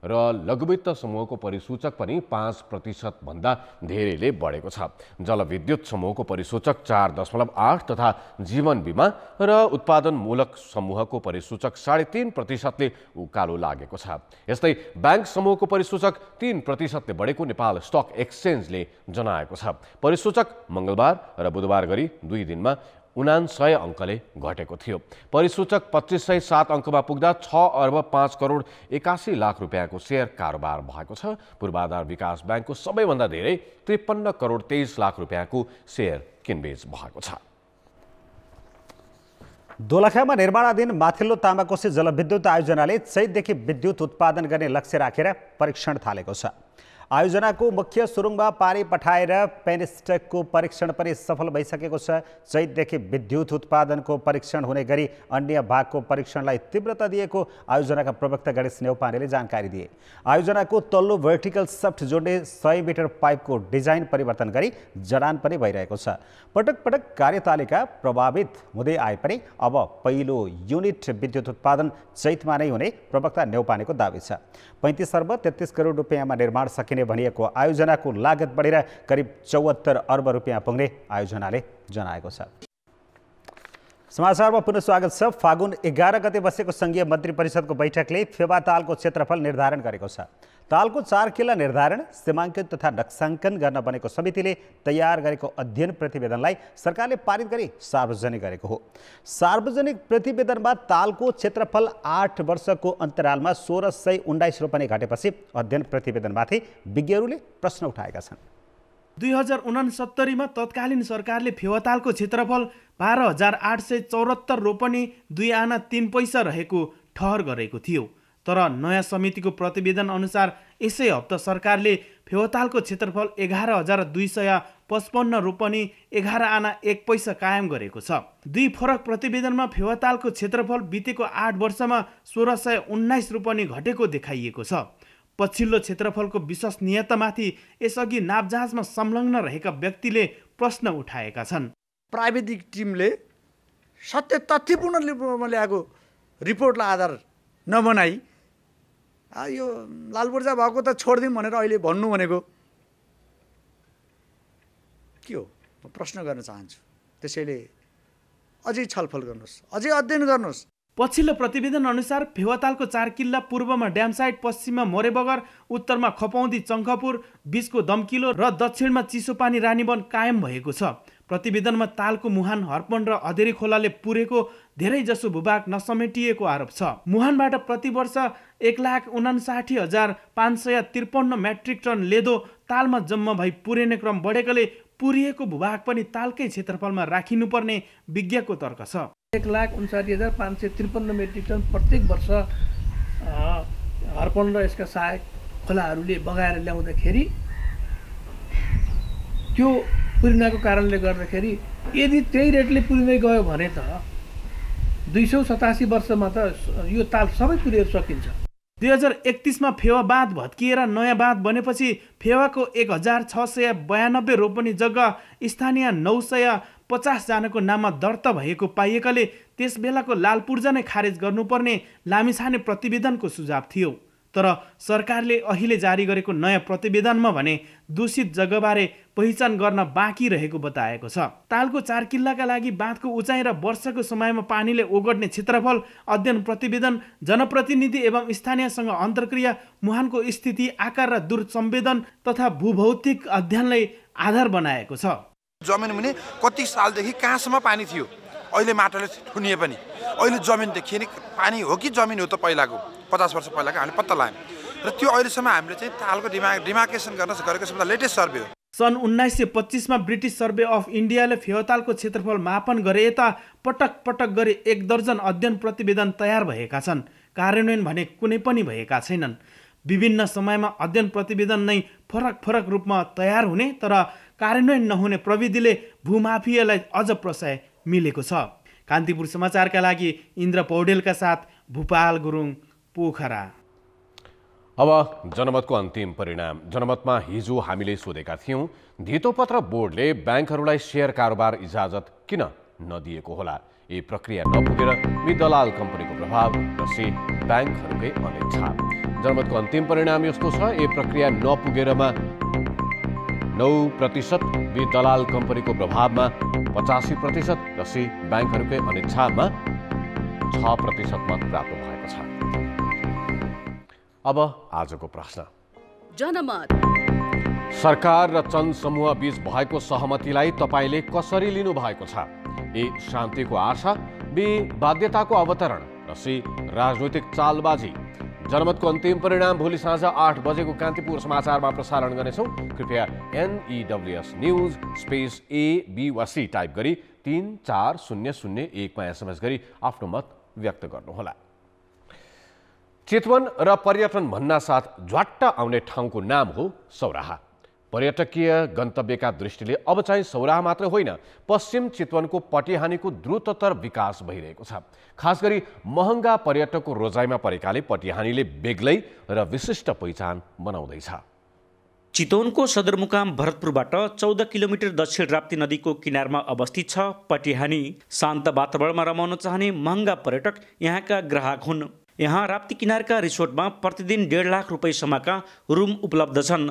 र लघुवित्त समूहको परिसूचक पनि 5% भन्दा धेरैले बढेको छ। जलविद्युत समूहको परिसूचक 4.8 तथा जीवन बीमा र उत्पादनमूलक समूहको परिसूचक 3.5% ले उकालो लागेको छ। यस्तै बैंक समूहको परिसूचक 3% ले बढेको नेपाल स्टक एक्सचेन्जले जनाएको छ। परिसूचक मंगलबार र बुधबार गरी 2 दिनमा 69 अङ्कले घटेको थियो। परिसूचक 2507 अङ्कमा पुग्दा 6 अर्ब 5 करोड 81 लाख रुपियाँको सेयर कारोबार भएको छ। पूर्वाधार विकास ब्याङ्कको सबैभन्दा धेरै 53 करोड 23 लाख रुपियाँको सेयर किनबेच भएको छ। दोलखामा निर्माणाधीन माथिल्लो तामाकोशी जलविद्युत आयोजनाले चैतदेखि विद्युत उत्पादन गर्ने लक्ष्य राखेर परीक्षण थालेको छ। आयोजनाको मुख्य सुरुङमा पानी पठाएर पेनिस्टकको परीक्षण पनि सफल भइसकेको छ। चैतदेखि विद्युत उत्पादनको परीक्षण हुने गरी अन्य भागको परीक्षणलाई तीव्रता दिएको आयोजनाका प्रवक्ता गणेश नेउपानेले जानकारी दिए। आयोजनाको तल्लो भर्टिकल सफ्ट जोड्ने 100 मिटर पाइपको डिजाइन परिवर्तन गरी जडान पनि भइरहेको छ। पटक पटक कार्यतालिका प्रभावित हुँदै आए पनि अब पहिलो युनिट विद्युत उत्पादन चैतमा नै हुने प्रवक्ता नेउपानेको दावी छ। 35 अर्ब 33 करोड रुपियाँमा निर्माण सकिने भनिएको आयोजनाको लागत बढेर करिब 74 अर्ब रुपियाँ पुग्ने आयोजनाले जनाएको छ। समाचारमा पुनः स्वागत छ। फागुन 11 गते बसेको संघीय मन्त्री परिषदको बैठकले फेवा तालको क्षेत्रफल निर्धारण गरेको छ। तालको 4 किल्ला निर्धारण, सीमाङ्कन तथा नक्साङ्कन गर्न बनेको समितिले तयार गरेको अध्ययन प्रतिवेदनलाई सरकारले पारित गरी सार्वजनिक गरेको हो। सार्वजनिक प्रतिवेदनमा तालको क्षेत्रफल 8 वर्षको अन्तरालमा 1619 रोपनी घटेपछि अध्ययन प्रतिवेदनमाथि विज्ञहरूले प्रश्न उठाएका छन्। 2069 मा तत्कालीन सरकारले फेवातालको क्षेत्रफल 12,874 रोपनी 2 आना 3 पैसा रहेको ठहर गरेको थियो। तर नयाँ समितिको प्रतिवेदन अनुसार यसै हप्ता सरकारले फेवातालको क्षेत्रफल 11,255 रोपनी 11 आना 1 पैसा कायम गरेको छ। दुई फरक प्रतिवेदनमा फेवातालको क्षेत्रफल बितेको 8 वर्षमा 1619 रोपनी घटेको देखाइएको छ। पछिल्लो क्षेत्रफलको विश्वसनीयतामाथि यसअघि नापजाँचमा संलग्न रहेका व्यक्तिले प्रश्न उठाएका छन्। प्राविधिक टिमले सत्य तथ्यपूर्ण रूपमा ल्याएको रिपोर्टलाई आधार नबनाई यो लालपूर्जा भएको त छोडिदिउँ भनेर अहिले भन्नु भनेको के हो? म प्रश्न गर्न चाहन्छु। त्यसैले अझै छलफल गर्नुहोस्, अझै अध्ययन गर्नुहोस्। पछिल्लो प्रतिवेदन अनुसार फेवातालको 4 किल्ला पूर्वमा ड्यामसाइट, पश्चिममा मोरेबगर, उत्तरमा खपौदी चङ्खपुर, बीचको दमकिलो र दक्षिणमा चिसोपानी रानीवन कायम भएको छ। प्रतिवेदनमा तालको मुहान, हर्पन र अधेरी खोलाले पुरेको धेरैजसो भूभाग नसमेटिएको आरोप छ। मुहानबाट प्रतिवर्ष 1,59,553 मेट्रिक टन लेदो तालमा जम्मा भई पुरिने क्रम बढेकोले पुरिएको भूभाग पनि तालकै क्षेत्रफलमा राखिनुपर्ने विज्ञको तर्क छ। 1,59,553 मेट्रिक टन प्रत्येक वर्ष हर्पन र यसका सहायक खोलाहरूले बगाएर ल्याउँदाखेरि त्यो पुरिनको कारणले गर्दाखेरि यदि त्यही रेटले पुरिँदै गयो भने त 287 वर्षमा त यो ताल सबै पुरेर सकिन्छ। 2031 मा फेवा बाँध भत्किएर नयाँ बाँध बनेपछि फेवाको 1692 रोपनी जग्गा स्थानीय 950 जनाको नाममा दर्ता भएको पाइएकाले त्यस बेलाको लालपूर्जा नै खारेज गर्नुपर्ने लामिछाने प्रतिवेदनको सुझाव थियो। तर सरकारले अहिले जारी गरेको नयाँ प्रतिवेदनमा भने दूषित जग्गाबारे पहिचान गर्न बाँकी रहेको बताएको छ। तालको 4 किल्लाका लागि बाँधको उचाइ र वर्षको समयमा पानीले ओगट्ने क्षेत्रफल अध्ययन प्रतिवेदन जनप्रतिनिधि एवं स्थानीयसँग अन्तर्क्रिया, मुहानको स्थिति, आकार र दूर संवेदन तथा भूभौतिक अध्ययनलाई आधार बनाएको छ। जमिन मुनि कति सालदेखि कहाँसम्म पानी थियो, अहिले माटोले थुनिए पनि अहिले जमिन देखिने पानी हो कि जमिन हो त पहिलाको 50 वर्ष पहिलाको हामीले पत्ता लगायौँ र त्यो अहिलेसम्म हामीले चाहिँ तालको डिमार्केसन गर्न गरेको सबभन्दा लेटेस्ट सर्वे हो। सन् 1925 मा ब्रिटिश सर्वे अफ इन्डियाले फेवातालको क्षेत्रफल मापन गरे यता पटक पटक गरी 1 दर्जन अध्ययन प्रतिवेदन तयार भएका छन्। कार्यान्वयन भने कुनै पनि भएका छैनन्। विभिन्न समयमा अध्ययन प्रतिवेदन नै फरक फरक रूपमा तयार हुने तर कार्यान्वयन नहुने प्रविधिले भूमाफियालाई अझ प्रशय मिलेको छ। कान्तिपुर समाचारका लागि इन्द्र पौडेलका साथ भूपाल गुरुङ, पोखरा। अब जनमतको अन्तिम परिणाम। जनमतमा हिजो हामीले सोधेका थियौं, धितोपत्र बोर्डले ब्याङ्कहरूलाई सेयर कारोबार इजाजत किन नदिएको होला? यी प्रक्रिया नपुगेर बी दलाल कम्पनीको प्रभाव र सी ब्याङ्कहरूकै अनिच्छा। जनमतको अन्तिम परिणाम यस्तो छ, यी प्रक्रिया नपुगेरमा 9%, बी दलाल कम्पनीको प्रभावमा 85% र सी ब्याङ्कहरूकै अनिच्छामा 6% मत प्राप्त भएको छ। अब आजको प्रश्न। जनमत सरकार र चन्द समूह बीच भएको सहमतिलाई तपाईले कसरी लिनु भएको छ? ए शान्तिको आशा, बी बाध्यताको अवतरण र सी राजनैतिक चालबाजी। जनमतको अन्तिम परिणाम भोलि साँझ 8 बजेको कान्तिपुर समाचारमा प्रसारण गर्नेछौँ। कृपया NEWS news space A, B वा C टाइप गरी 34001 मा SMS गरी आफ्नो मत व्यक्त गर्नुहोला। चितवन र पर्यटन भन्नासाथ झ्वाट्ट आउने ठाउँको नाम हो सौराहा। पर्यटकीय गन्तव्यका दृष्टिले अब चाहिँ सौराहा मात्र होइन, पश्चिम चितवनको पटिहानीको द्रुततर विकास भइरहेको छ। खास गरी महँगा पर्यटकको रोजाइमा परेकाले पटिहानीले बेग्लै र विशिष्ट पहिचान बनाउँदैछ। चितवनको सदरमुकाम भरतपुरबाट 14 किलोमिटर दक्षिण राप्ती नदीको किनारमा अवस्थित छ पटिहानी। शान्त वातावरणमा रमाउन चाहने महँगा पर्यटक यहाँका ग्राहक हुन्। यहाँ राप्ती किनारका रिसोर्टमा प्रतिदिन 1.5 लाख रुपैयाँसम्मका रुम उपलब्ध छन्।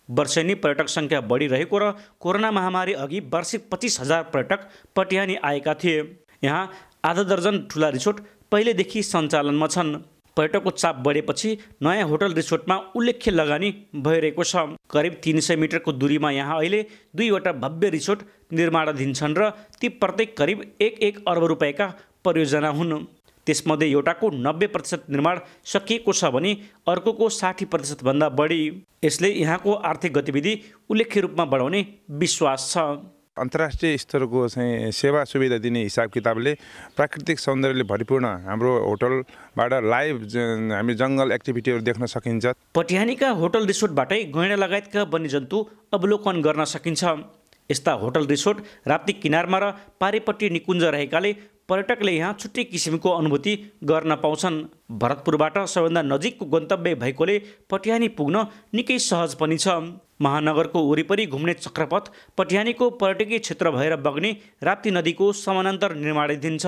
वर्षेनी पर्यटक सङ्ख्या बढिरहेको र कोरोना महामारी अघि वार्षिक 25,000 पर्यटक पटिहानी आएका थिए। यहाँ आधा दर्जन ठुला रिसोर्ट पहिलेदेखि सञ्चालनमा छन्। पर्यटकको चाप बढेपछि नयाँ होटल रिसोर्टमा उल्लेख्य लगानी भइरहेको छ। करिब 300 मिटरको दूरीमा यहाँ अहिले 2वटा भव्य रिसोर्ट निर्माणाधीन छन् र ती प्रत्येक करिब 1 अर्ब रुपैयाँका परियोजना हुन्। त्यसमध्ये एउटाको 90% निर्माण सकिएको छ भने अर्कोको 60% भन्दा बढी। यसले यहाँको आर्थिक गतिविधि उल्लेख्य रूपमा बढाउने विश्वास छ। अन्तर्राष्ट्रिय स्तरको चाहिँ सेवा सुविधा दिने हिसाब किताबले प्राकृतिक सौन्दर्यले भरिपूर्ण हाम्रो होटलबाट लाइभ हामी जङ्गल एक्टिभिटीहरू देख्न सकिन्छ। पटिहानीका होटल रिसोर्टबाटै गैंडा लगायतका वन्यजन्तु अवलोकन गर्न सकिन्छ। यस्ता होटल रिसोर्ट राप्ती किनारमा र पारिपट्टि निकुञ्ज रहेकाले पर्यटकले यहाँ छुट्टै किसिमको अनुभूति गर्न पाउँछन्। भरतपुरबाट सबैभन्दा नजिकको गन्तव्य भएकोले पटिहानी पुग्न निकै सहज पनि छ। महानगरको वरिपरि घुम्ने चक्रपथ पटिहानीको पर्यटकीय क्षेत्र भएर बग्ने राप्ती नदीको समानान्तर निर्माणाधीन छ।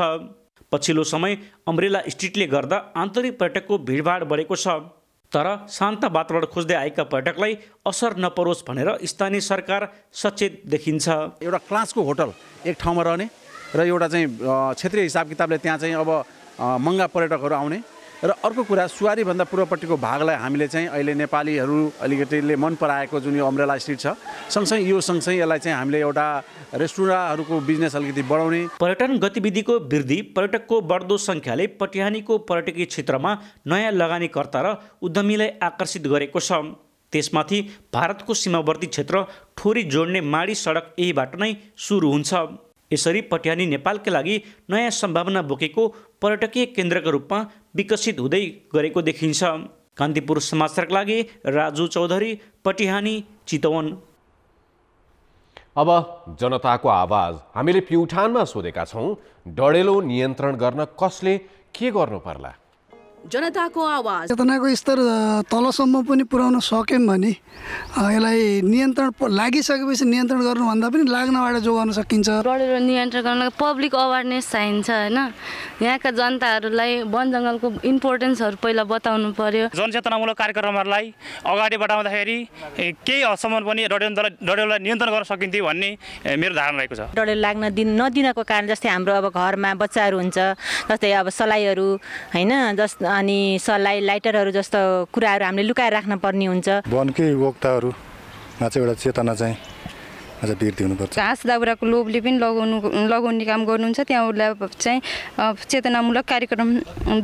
पछिल्लो समय अम्ब्रेला स्ट्रिटले गर्दा आन्तरिक पर्यटकको भिडभाड बढेको छ। तर शान्त वातावरण खोज्दै आएका पर्यटकलाई असर नपरोस् भनेर स्थानीय सरकार सचेत देखिन्छ। एउटा क्लासको होटल एक ठाउँमा रहने र एउटा चाहिँ क्षेत्रीय हिसाब किताबले त्यहाँ चाहिँ अब महँगा पर्यटकहरू आउने र अर्को कुरा सुवारीभन्दा पूर्वपट्टिको भागलाई हामीले चाहिँ अहिले नेपालीहरू अलिकतिले मन पराएको जुन यो अम्ब्रेला स्ट्रिट छ सँगसँगै यसलाई चाहिँ हामीले एउटा रेस्टुरेन्टहरूको बिजनेस अलिकति बढाउने। पर्यटन गतिविधिको वृद्धि पर्यटकको बढ्दो सङ्ख्याले पटिहानीको पर्यटकीय क्षेत्रमा नयाँ लगानीकर्ता र उद्यमीलाई आकर्षित गरेको छ। त्यसमाथि भारतको सीमावर्ती क्षेत्र ठोरी जोड्ने माडी सडक यहीबाट नै सुरु हुन्छ। यसरी पटिहानी नेपालका लागि नयाँ सम्भावना बोकेको पर्यटकीय केन्द्रका रूपमा विकसित हुँदै गरेको देखिन्छ। कान्तिपुर समाचारका लागि राजु चौधरी, पटिहानी, चितवन। अब जनताको आवाज हामीले प्युठानमा सोधेका छौँ, डढेलो नियन्त्रण गर्न कसले के गर्नु पर्ला? जनताको आवाज चेतनाको स्तर तलसम्म पनि पुर्याउन सक्यौँ भने यसलाई नियन्त्रण लागिसकेपछि नियन्त्रण गर्नुभन्दा पनि लाग्नबाट जोगाउन सकिन्छ। डढेलो नियन्त्रण गर्न पब्लिक अवेरनेस चाहिन्छ होइन। यहाँका जनताहरूलाई वन जङ्गलको इम्पोर्टेन्सहरू पहिला बताउनु पर्यो। जनचेतनामूलक कार्यक्रमहरूलाई अगाडि बढाउँदाखेरि केही हदसम्म पनि डढेलोलाई नियन्त्रण गर्न सकिन्थ्यो भन्ने मेरो धारणा रहेको छ। डढेलो लाग्न नदिनको कारण जस्तै हाम्रो अब घरमा बच्चाहरू हुन्छ, जस्तै अब सलाइहरू होइन, अनि सलाई लाइटरहरू जस्तो कुराहरू हामीले लुकाएर राख्न पर्ने हुन्छ। वनकै वक्ताहरूमा चाहिँ एउटा चेतना चाहिँ अझ वृद्धि हुनुपर्छ। घाँस दाउराको लोभले पनि लगाउने काम गर्नुहुन्छ, त्यहाँ उसलाई चाहिँ चेतनामूलक कार्यक्रम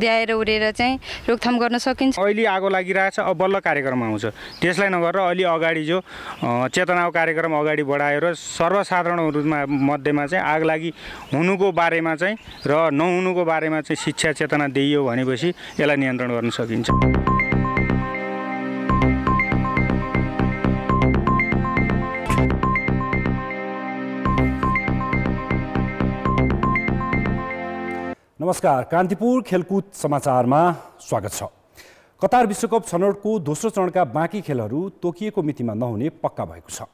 द्याएर उडेर चाहिँ रोकथाम गर्न सकिन्छ। अहिले आगो लागिरहेछ, अब बल्ल कार्यक्रम आउँछ, त्यसलाई नगरेर अलि अगाडि जो चेतनाको कार्यक्रम अगाडि बढाएर सर्वसाधारण मध्येमा चाहिँ आग लागि हुनुको बारेमा चाहिँ र नहुनुको बारेमा चाहिँ शिक्षा चेतना दिइयो भनेपछि यसलाई नियन्त्रण गर्न सकिन्छ। नमस्कार, कान्तिपुर खेलकुद समाचारमा स्वागत छ। कतार विश्वकप छनौटको दोस्रो चरणका बाँकी खेलहरू तोकिएको मितिमा नहुने पक्का भएको छ।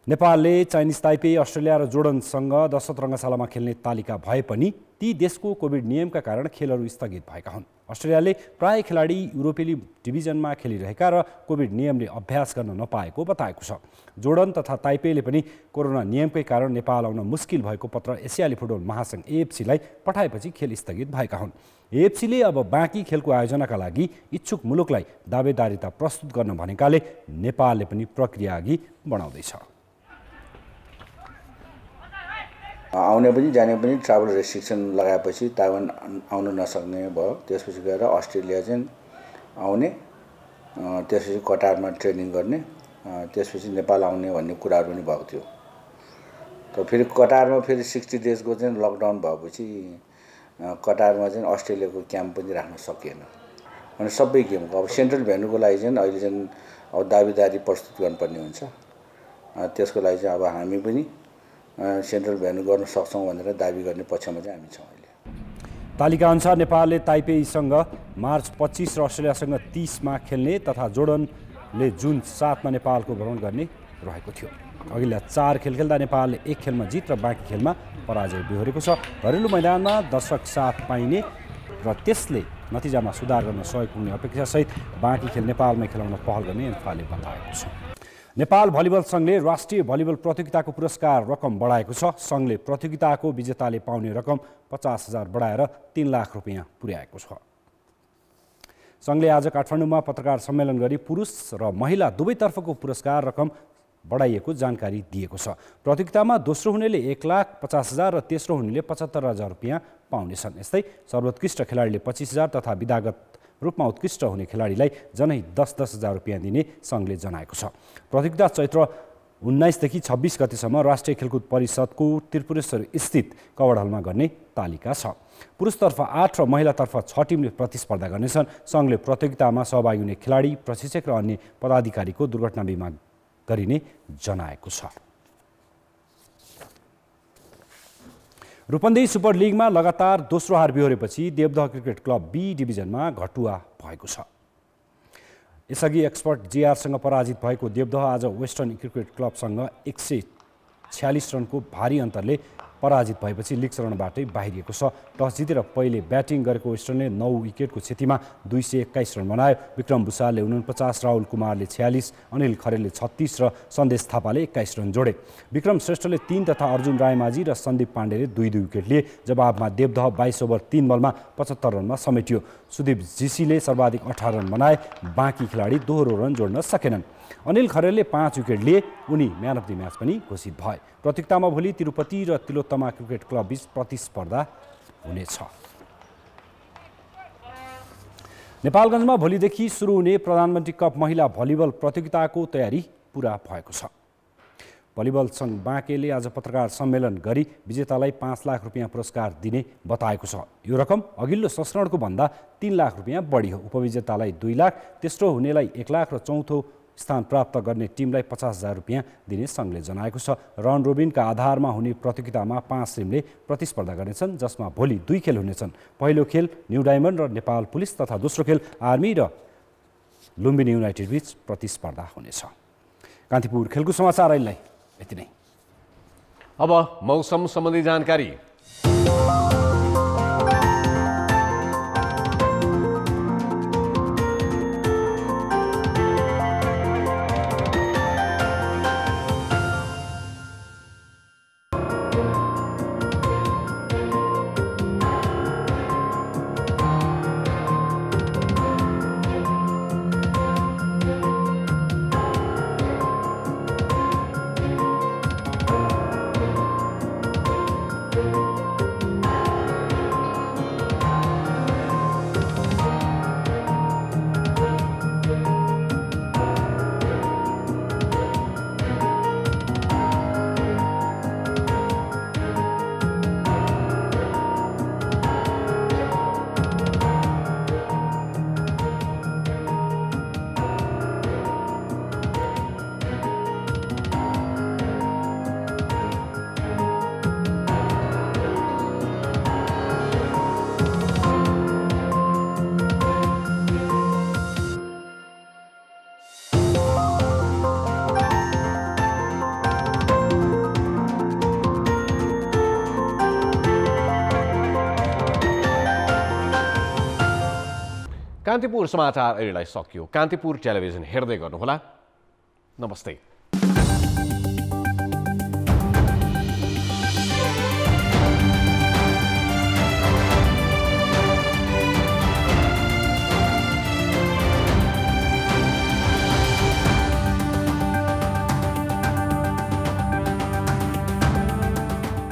नेपालले चाइनिज ताइपे, अस्ट्रेलिया र जोर्डनसँग 10 रङ्गशालामा खेल्ने तालिका भए पनि ती देशको कोभिड नियमका कारण खेलहरू स्थगित भएका हुन्। अस्ट्रेलियाले प्राय खेलाडी युरोपेली डिभिजनमा खेलिरहेका र कोभिड नियमले अभ्यास गर्न नपाएको बताएको छ। जोर्डन तथा ताइपेले पनि कोरोना नियमकै कारण नेपाल आउन मुस्किल भएको पत्र एसियाली फुटबल महासङ्घ AFCलाई पठाएपछि खेल स्थगित भएका हुन्। AFCले अब बाँकी खेलको आयोजनाका लागि इच्छुक मुलुकलाई दावेदारिता प्रस्तुत गर्न भनेकाले नेपालले पनि प्रक्रिया अघि बढाउँदैछ। आउने पनि जाने पनि ट्राभल रेस्ट्रिक्सन लगाएपछि ताइवान आउन नसक्ने भयो। त्यसपछि गएर अस्ट्रेलिया चाहिँ आउने, त्यसपछि कटारमा ट्रेनिङ गर्ने, त्यसपछि नेपाल आउने भन्ने कुराहरू पनि भएको थियो। त फेरि कटारमा फेरि 60 डेजको चाहिँ लकडाउन भएपछि कटारमा चाहिँ अस्ट्रेलियाको क्याम्प पनि राख्न सकिएन। अनि सबै गेमको अब सेन्ट्रल भेन्यूको लागि चाहिँ अहिले चाहिँ अब दाबीदारी प्रस्तुत गर्नुपर्ने हुन्छ। त्यसको लागि चाहिँ अब हामी पनि सेन्ट्रल भेन्यू गर्न सक्छौँ भनेर दाबी गर्ने पक्षमा चाहिँ हामी छौँ। अहिले तालिका अनुसार नेपालले ताइपेईसँग मार्च 25 र अस्ट्रेलियासँग 30 मा खेल्ने तथा जोर्डनले जुन 7 मा नेपालको भ्रमण गर्ने रहेको थियो। अघिल्ला 4 खेल खेल्दा नेपालले 1 खेलमा जित र बाँकी खेलमा पराजय बेहोरेको छ। घरेलु मैदानमा दर्शक साथ पाइने र त्यसले नतिजामा सुधार गर्न सहयोग पुग्ने अपेक्षासहित बाँकी खेल नेपालमै खेलाउन पहल गर्ने एन्फाले बताएको छ। नेपाल भलिबल सङ्घले राष्ट्रिय भलिबल प्रतियोगिताको पुरस्कार रकम बढाएको छ। सङ्घले प्रतियोगिताको विजेताले पाउने रकम 50,000 बढाएर 3 लाख रुपियाँ पुर्याएको छ। सङ्घले आज काठमाडौँमा पत्रकार सम्मेलन गरी पुरुष र महिला दुवैतर्फको पुरस्कार रकम बढाइएको जानकारी दिएको छ। प्रतियोगितामा दोस्रो हुनेले 1,50,000 र तेस्रो हुनेले 75,000 रुपियाँ पाउनेछन्। यस्तै सर्वोत्कृष्ट खेलाडीले 25,000 तथा विधागत रूपमा उत्कृष्ट हुने खेलाडीलाई जनै 10,000 रुपियाँ दिने सङ्घले जनाएको छ। प्रतियोगिता चैत्र 19 देखि 26 गतेसम्म राष्ट्रिय खेलकुद परिषदको त्रिपुरेश्वर स्थित कवड हलमा गर्ने तालिका छ। पुरुषतर्फ 8 र महिलातर्फ 6 टिमले प्रतिस्पर्धा गर्नेछन्। सङ्घले प्रतियोगितामा सहभागी हुने खेलाडी, प्रशिक्षक र अन्य पदाधिकारीको दुर्घटना बिमा गरिने जनाएको छ। रूपन्देही सुपर लिगमा लगातार दोस्रो हार बिहोरेपछि देवदह क्रिकेट क्लब बी डिभिजनमा घटुवा भएको छ। यसअघि एक्सपर्ट जेआरसँग पराजित भएको देवदह आज वेस्टर्न क्रिकेट क्लबसँग 146 रनको भारी अन्तरले पराजित भएपछि लिग चरणबाटै बाहिरिएको छ। टस जितेर पहिले ब्याटिङ गरेको वेस्टर्नले 9 विकेटको क्षतिमा 221 रन बनायो। विक्रम भुषालले 49, राहुल कुमारले 46, अनिल खरेलले 36 र सन्देश थापाले 21 रन जोडे। विक्रम श्रेष्ठले 3 तथा अर्जुन रायमाझी र सन्दीप पाण्डेले 2-2 विकेट लिए। जवाबमा देवदह 22 ओभर 3 बलमा 75 रनमा समेटियो। सुदीप जीसीले सर्वाधिक 18 रन बनाए। बाँकी खेलाडी दोहोरो रन जोड्न सकेनन्। अनिल खरेलले 5 विकेट लिए। उनी म्यान अफ द म्याच पनि घोषित भए। प्रतियोगितामा भोलि तिरुपति र तिलोत्तमा क्रिकेट क्लब बीच प्रतिस्पर्धा हुनेछ। नेपालगञ्जमा भोलिदेखि सुरु हुने प्रधानमन्त्री कप महिला भलिबल प्रतियोगिताको तयारी पुरा भएको छ। भलिबल सङ्घ बाँकेले आज पत्रकार सम्मेलन गरी विजेतालाई 5 लाख रुपियाँ पुरस्कार दिने बताएको छ। यो रकम अघिल्लो संस्करणको भन्दा 3 लाख रुपियाँ बढी हो। उपविजेतालाई 2 लाख, तेस्रो हुनेलाई 1 लाख र चौथो स्थान प्राप्त गर्ने टिमलाई 50,000 रुपियाँ दिने सङ्घले जनाएको छ। रन रोबिनका आधारमा हुने प्रतियोगितामा 5 टिमले प्रतिस्पर्धा गर्नेछन्, जसमा भोलि 2 खेल हुनेछन्। पहिलो खेल न्यू डायमन्ड र नेपाल पुलिस तथा दोस्रो खेल आर्मी र लुम्बिनी युनाइटेड बीच प्रतिस्पर्धा हुनेछ। कान्तिपुर खेलकुद समाचार अहिलेलाई यति नै। अब मौसम सम्बन्धी जानकारी। कान्तिपुर समाचार अहिलेलाई सकियो। कान्तिपुर टेलिभिजन हेर्दै गर्नुहोला। नमस्ते।